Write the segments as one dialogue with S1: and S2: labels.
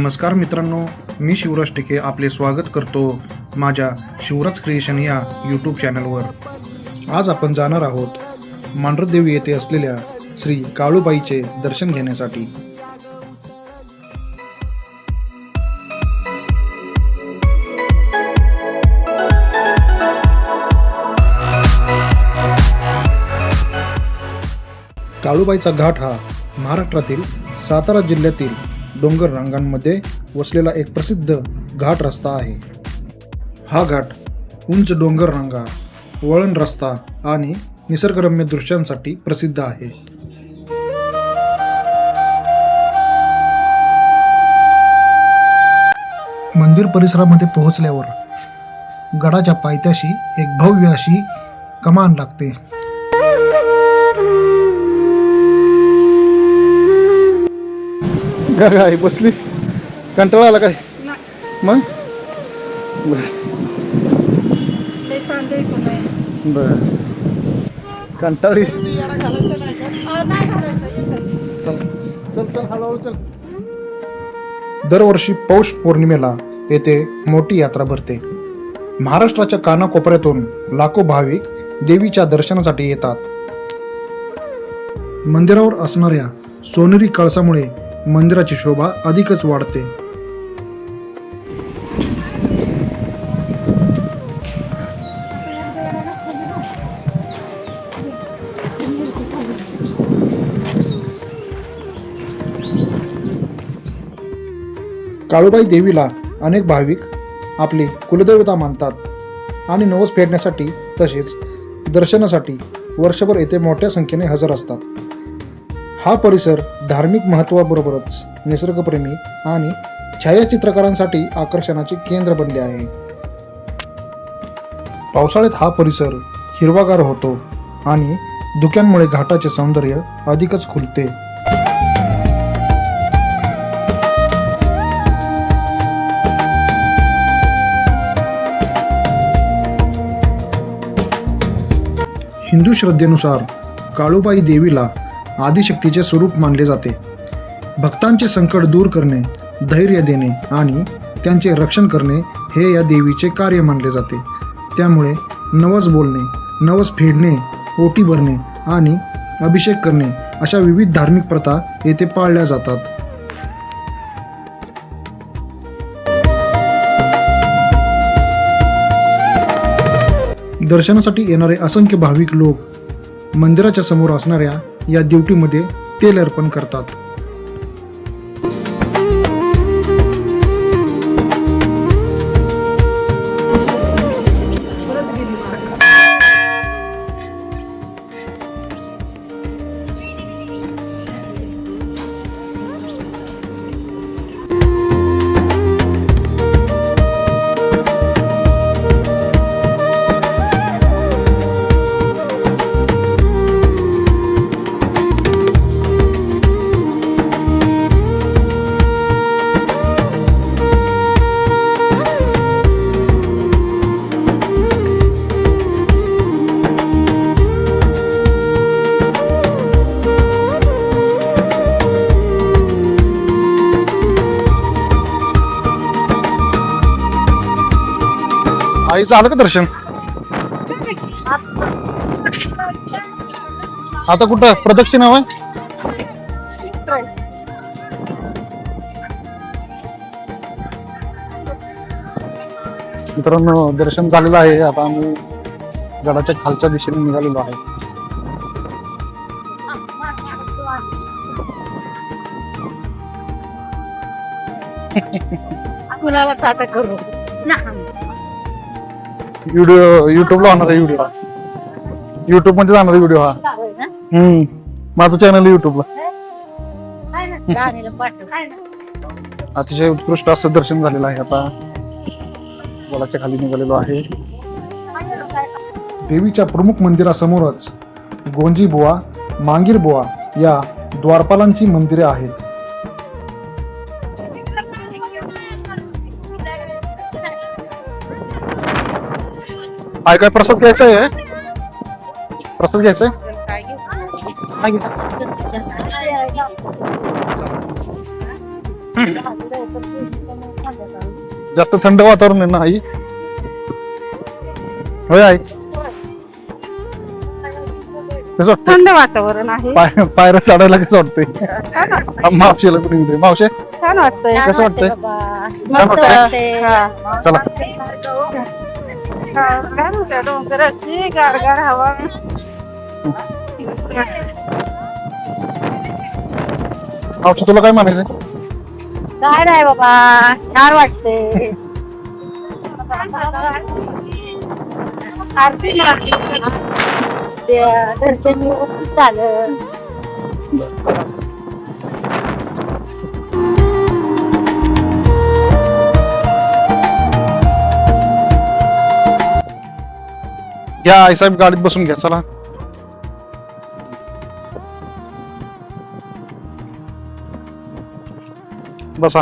S1: नमस्कार मित्रांनो, मी शिवराज टिके आपले स्वागत करतो माझ्या शिवराज क्रिएशन या यूट्यूब चॅनलवर. आज आपण जाणार आहोत मांढरदेवी येथे असलेल्या श्री काळूबाईचे दर्शन घेण्यासाठी. काळूबाईचा घाट हा महाराष्ट्रातील सातारा जिल्ह्यातील डोंगर रांगांमध्ये वसलेला एक प्रसिद्ध घाट रस्ता आहे. हा घाट उंच डोंगर रांगा, वळण रस्ता आणि निसर्गरम्य दृश्यांसाठी प्रसिद्ध आहे. मंदिर परिसरामध्ये पोहोचल्यावर गडाच्या पायथ्याशी एक भव्य अशी कमान लागते.
S2: काय बसली, कंटाळा आला काय मग? बर, कंटाळी. चल चल चल हळूहळू चल.
S1: दरवर्षी पौष पौर्णिमेला येथे मोठी यात्रा भरते. महाराष्ट्राच्या कानाकोपऱ्यातून लाखो भाविक देवीच्या दर्शनासाठी येतात. मंदिरावर असणाऱ्या सोनेरी कळसामुळे मंदिराची शोभा अधिकच वाढते. काळूबाई देवीला अनेक भाविक आपली कुलदेवता मानतात आणि नवस फेडण्यासाठी तसेच दर्शनासाठी वर्षभर येथे मोठ्या संख्येने हजर असतात. हा परिसर धार्मिक महत्त्वाबरोबरच निसर्गप्रेमी आणि छायाचित्रकारांसाठी आकर्षणाचे केंद्र बनले आहे. पावसाळ्यात हा परिसर हिरवागार होतो आणि धुक्यांमुळे घाटाचे सौंदर्य अधिकच खुलते. हिंदू श्रद्धेनुसार काळूबाई देवीला आदिशक्तीचे स्वरूप मानले जाते. भक्तांचे संकट दूर करणे, धैर्य देणे आणि त्यांचे रक्षण करणे हे या देवीचे कार्य मानले जाते. त्यामुळे नवस बोलणे, नवस फेडणे, ओटी भरणे आणि अभिषेक करणे अशा विविध धार्मिक प्रथा येथे पाळल्या जातात. दर्शनासाठी येणारे असंख्य भाविक लोक मंदिराच्या समोर असणाऱ्या या दिवटीमध्ये तेल अर्पण करतात.
S2: आईचं आलं का दर्शन? आता कुठं प्रदक्षिणा होय? मित्रांनो, दर्शन झालेलं आहे. आता आम्ही गडाच्या खालच्या दिशेने निघालेलो आहे. व्हिडिओ युट्यूबला होणार आहे. युट्यूब मध्ये जाणार व्हिडिओ हा. माझं चॅनल युट्यूबला. अतिशय उत्कृष्ट असं दर्शन झालेलं आहे. आता गडाच्या खाली निघालेलो आहे.
S1: देवीच्या प्रमुख मंदिरासमोरच गोंजी बुवा, मांगीर बुवा या द्वारपालांची मंदिरे आहेत.
S2: काय प्रसाद घ्यायचा आहे? प्रसाद घ्यायचा आहे? जास्त थंड वातावरण आहे ना आई? होय आई, कसं वाटतं?
S3: थंड वातावरण आहे.
S2: पायऱ्या चढायला कसं वाटतंय?
S3: छान वाटतंय.
S2: मावशीला कुठे येऊ दे. मावशे
S3: छान वाटतंय.
S2: कसं वाटतंय?
S3: मस्त
S2: वाटतंय?
S3: वाटतंय.
S2: चला
S3: गारगार होत्या डोंगराची गारगार हवा.
S2: मावशी तुला काय म्हणायचं?
S3: काय नाही बाबा, छान वाटते. आरती झाली. दर्शन व्यवस्थित झालं.
S2: घ्या आई साहेब, गाडीत बसून घ्या. चला बसा.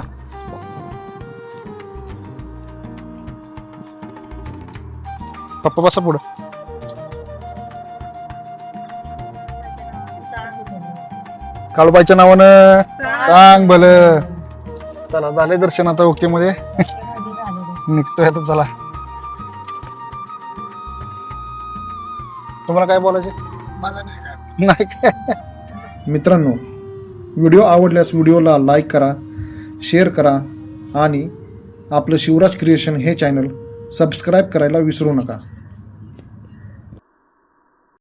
S2: पप्पा बसा पुढं. काळूबाईच्या नावानं सांग भलं. चला झाले दर्शन आता ओके मध्ये. निघतोय आता. चला, तुम्हाला काय बोलायचे? नाही काय?
S1: मित्रांनो, व्हिडिओ आवडल्यास व्हिडिओला लाईक करा, शेअर करा आणि आपलं शिवराज क्रिएशन हे चॅनल सबस्क्राईब करायला विसरू नका.